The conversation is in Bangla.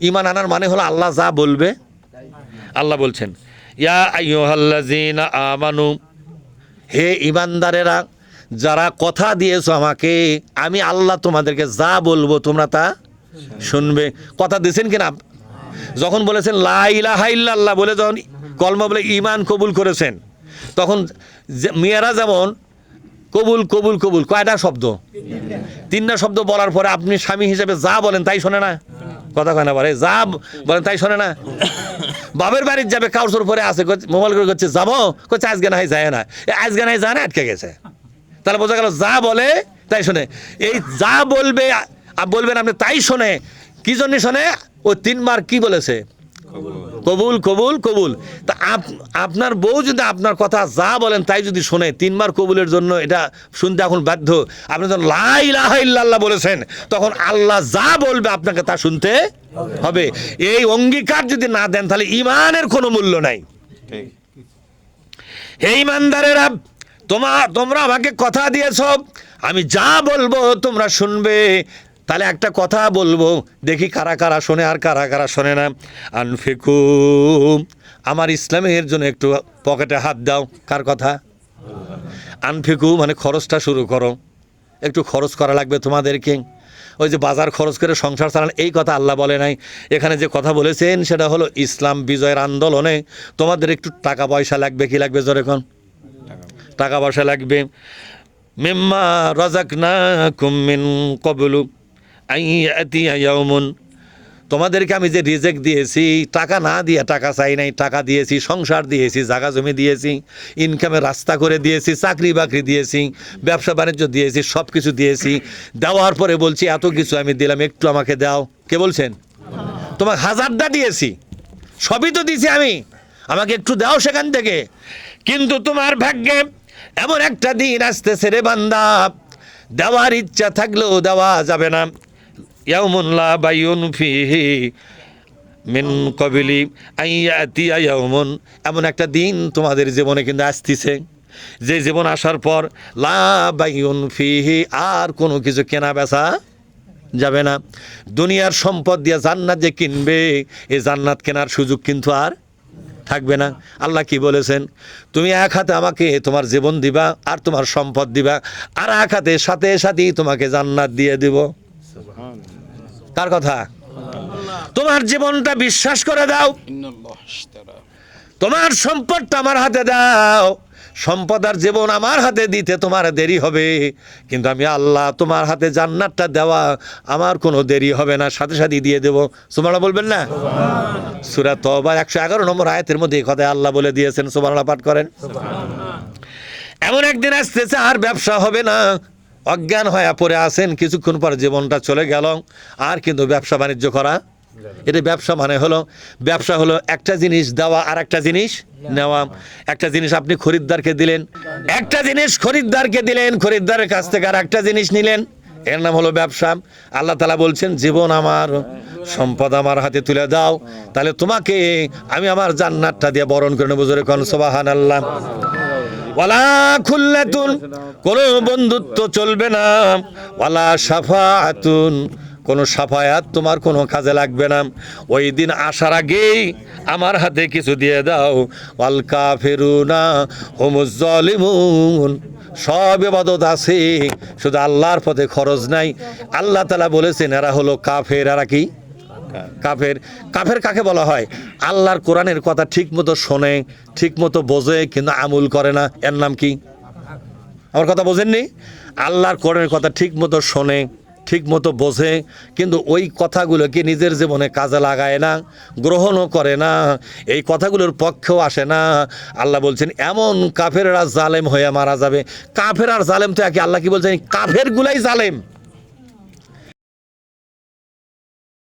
ঈমান আনার মানে হলো আল্লাহ যা বলবে। আল্লাহ বলছেন ইয়া আইয়ুহাল্লাযীনা আমানু, হে ঈমানদারেরা যারা কথা দিয়েছো আমাকে, আমি আল্লাহ তোমাদেরকে যা বলবো তোমরা তা শুনবে। কথা দিয়েছেন কিনা? যখন বলেছেন লা ইলাহা ইল্লাল্লাহ বলে যখন কলমা বলে ঈমান কবুল করেছেন, তখন মেয়েরা যেমন কবুল কবুল কবুল কয়টা শব্দ? তিনটা শব্দ বলার পরে আপনি স্বামী হিসেবে যা বলেন তাই শোনে না? কথা কয় না বলে যা বলেন তাই শোনে না? বাবের বাড়ির যাবে, কাউসর পরে আছে, মোবাইল করে করছে যাবো, করছে আজকে নাই যায় না, আজকে নাই যায় না, আটকে গেছে। তাহলে বোঝা গেল যা বলে তাই শোনে। এই যা বলবে বলবেন আপনি তাই শোনে, কি জন্য শোনে? ও তিনবার কি বলেছে? কবুল কবুল কবুল। তা আপনার বউ যদি আপনার কথা যা বলেন তাই যদি শোনে, তিনবার কবুলের জন্য এটা শুনতে এখন বাধ্য। আপনি যখন লা ইলাহা ইল্লাল্লাহ বলেছেন, তখন আল্লাহ যা বলবে আপনাকে তা শুনতে হবে। এই অঙ্গীকার যদি না দেন তাহলে ঈমানের কোনো মূল্য নাই। হে ঈমানদারেরা, তোমরা আমাকে কথা দিয়েছ আমি যা বলবো তোমরা শুনবে। তাহলে একটা কথা বলবো, দেখি কারা কারা শোনে আর কারা কারা শোনে না। আনফিকু, আমার ইসলামের জন্য একটু পকেটে হাত দাও। কার কথা? আনফিকু মানে খরচটা শুরু করো, একটু খরচ করা লাগবে তোমাদেরকে। ওই যে বাজার খরচ করে সংসার চালান, এই কথা আল্লাহ বলে নাই। এখানে যে কথা বলেছেন সেটা হলো ইসলাম বিজয়ের আন্দোলনে তোমাদের একটু টাকা পয়সা লাগবে। কি লাগবে জোরে কোন? টাকা পয়সা লাগবে। মিম্মা রাযাকনাকুম মিন ক্বাবলু আইয়াতিয়া ইয়াউমুন, তোমাদেরকে আমি যে রিজেক দিয়েছি, টাকা না দিয়ে, টাকা চাই নাই, টাকা দিয়েছি, সংসার দিয়েছি, জায়গা জমি দিয়েছি, ইনকামের রাস্তা করে দিয়েছি, চাকরি বাকরি দিয়েছি, ব্যবসা বাণিজ্য দিয়েছি, সব কিছু দিয়েছি। দেওয়ার পরে বলছি এত কিছু আমি দিলাম, একটু আমাকে দাও। কে বলছেন? তোমাকে হাজারটা দিয়েছি, সবই তো দিয়েছি আমি, আমাকে একটু দাও সেখান থেকে। কিন্তু তোমার ভাগ্যে এমন একটা দিন আসতেছে রে বান্দা, দেওয়ার ইচ্ছা থাকলেও দেওয়া যাবে না। ইয়াউমুন লা বাইউন ফিহি মিন ক্বাবলি আইয়াতিয়া ইয়াউমুন, এমন একটা দিন তোমাদের জীবনে কিন্তু আসতেছে, যে জীবন আসার পর লা বাইউন ফিহি, আর কোনো কিছু কেনা বেচা যাবে না। দুনিয়ার সম্পদ দিয়ে জান্নাত যে কিনবে, এই জান্নাত কেনার সুযোগ কিন্তু আর থাকবে না। আল্লাহ কি বলেছেন? তুমি এক হাতে আমাকে তোমার জীবন দিবা আর তোমার সম্পদ দিবা, আর এক হাতে সাথে সাথেই তোমাকে জান্নাত দিয়ে দিব। কার কথা? তোমার জীবনটা বিশ্বাস করে দাও, তোমার সম্পদটা আমার হাতে দাও, সম্পদ আর জীবন আমার হাতে দিতে তোমার দেরি হবে, কিন্তু আমি আল্লাহ তোমার হাতে জান্নাতটা দেওয়া আমার কোনো দেরি হবে না, সাথে সাথে দিয়ে দেবো। সুবহানাল্লাহ বলবেন না? সূরা তওবা 111 নম্বর আয়াতের মধ্যে এই কথা আল্লাহ বলে দিয়েছেন। সুবহানাল্লাহ পাঠ করেন। এমন একদিন আসতেছে আর ব্যবসা হবে না, অজ্ঞান হয়ে পড়ে আছেন, কিছুক্ষণ পর জীবনটা চলে গেল, আর কিন্তু ব্যবসা বাণিজ্য করা। এটা ব্যবসা মানে হলো, ব্যবসা হলো একটা জিনিস দেওয়া আর একটা জিনিস নেওয়া। একটা জিনিস আপনি খরিদ্দারকে দিলেন, একটা জিনিস খরিদ্দারকে দিলেন, খরিদ্দারের কাছ থেকে আর একটা জিনিস নিলেন, এর নাম হলো ব্যবসা। আল্লাহ তাআলা বলছেন জীবন আমার, সম্পদ আমার হাতে তুলে দাও, তাহলে তোমাকে আমি আমার জান্নাতটা দিয়ে বরণ করে নেবো। জোরে কোন সুবহানাল্লাহ। ওয়ালা খুল্লাতুন, কোনো বন্ধুত্ব চলবে না। ওয়ালা শাফাআতুন, কোনো সাফায়াত তোমার কোনো কাজে লাগবে না। ওই দিন আসার আগেই আমার হাতে কিছু দিয়ে দাও। ওয়াল কাফিরুনা হুমুজ জালিমুন, সব ইবাদত আছে, শুধু আল্লাহর পথে খরচ নাই। আল্লাহ তাআলা বলেছেন এরা হলো কাফের। এরা কি? কাফের। কাফের কাকে বলা হয়? আল্লাহর কোরআনের কথা ঠিক মতো শোনে, ঠিক মতো বোঝে, কিন্তু আমল করে না, এর নাম কি? আমার কথা বোঝেননি? আল্লাহর কোরআনের কথা ঠিক মতো শোনে, ঠিক মতো বোঝে, কিন্তু ওই কথাগুলোকে নিজের জীবনে কাজে লাগায় না, গ্রহণও করে না, এই কথাগুলোর পক্ষেও আসে না। আল্লাহ বলছেন এমন কাফেররা জালেম হয়ে মারা যাবে। কাফের আর জালেম তো একই। আল্লাহ কি বলছেন? কাফেরগুলাই জালেম।